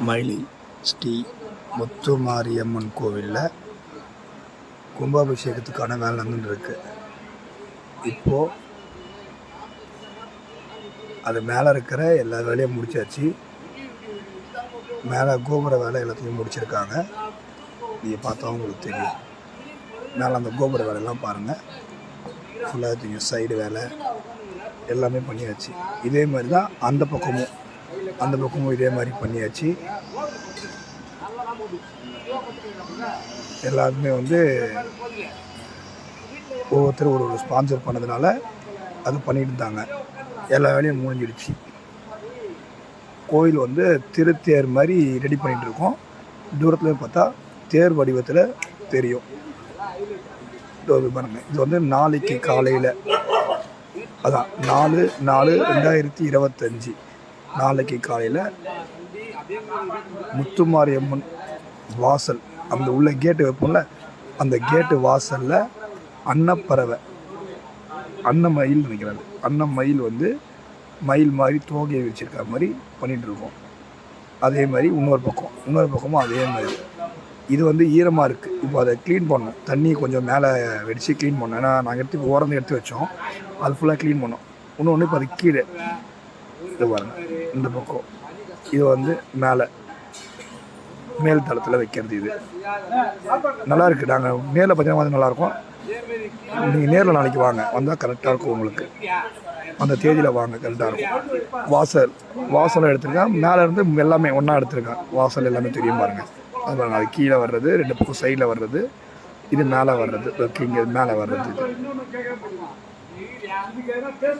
மயிலை ஸ்ரீ முத்துமாரியம்மன் கோவிலில் கும்பாபிஷேகத்துக்கான வேலை நடந்துருக்கு. இப்போது அது மேலே இருக்கிற எல்லா வேலையும் முடிச்சாச்சு. மேலே கோபுர வேலை எல்லாத்தையும் முடிச்சிருக்காங்க. நீங்கள் பார்த்தா உங்களுக்கு தெரியும். மேலே அந்த கோபுர வேலையெல்லாம் பாருங்கள். ஃபுல்லாக தெரியும். சைடு வேலை எல்லாமே பண்ணியாச்சு. இதே மாதிரி தான் அந்த பக்கமும் இதே மாதிரி பண்ணியாச்சு. எல்லாருமே ஒவ்வொருத்தரும் ஒரு ஸ்பான்சர் பண்ணதுனால அது பண்ணிட்டு இருந்தாங்க. எல்லா வேலையும் முடிஞ்சிடுச்சு. கோயில் திருத்தேர் மாதிரி ரெடி பண்ணிகிட்டு இருக்கோம். தூரத்தில் பார்த்தா தேர் வடிவத்தில் தெரியும். பாருங்க, இது நாளைக்கு காலையில், அதான் 4/4/2025 நாளைக்கு காலையில் முத்துமாரியம்மன் வாசல், அந்த உள்ள கேட்டு வைப்போம்ல, அந்த கேட்டு வாசலில் அன்னப்பறவை, அன்னமயில் நினைக்கிறாங்க. அன்னமயில் மயில் மாதிரி தோகையை வச்சுருக்க மாதிரி பண்ணிகிட்ருக்கோம். அதே மாதிரி இன்னொரு பக்கமும் அதே மாதிரி. இது ஈரமாக இருக்குது. இப்போ அதை க்ளீன் பண்ணோம். தண்ணி கொஞ்சம் மேலே வெடித்து க்ளீன் பண்ணோம். ஏன்னா நாங்கள் ஓரந்து எடுத்து வச்சோம். அது ஃபுல்லாக க்ளீன் பண்ணோம். இன்னொன்று இப்போ அது கீழே இது பாருங்கள். இந்த பக்கம் இது மேல் தளத்தில் வைக்கிறது. இது நல்லா இருக்குது. நாங்கள் மேலே பார்த்தீங்கன்னா நல்லாயிருக்கும். நீங்கள் நேரில் நாளைக்கு வாங்க, வந்தால் கரெக்டாக இருக்கும். உங்களுக்கு அந்த தேதியில் வாங்க, கரெக்டாக இருக்கும். வாசலை எடுத்துருக்கேன். மேலே இருந்து எல்லாமே ஒன்றா எடுத்துருக்கேன். வாசல் எல்லாமே தெரியும் பாருங்கள். அது பாருங்கள், அது கீழே வர்றது, 2 பக்கம் சைடில் வர்றது, இது மேலே வர்றது, இங்கே மேலே வர்றது. இது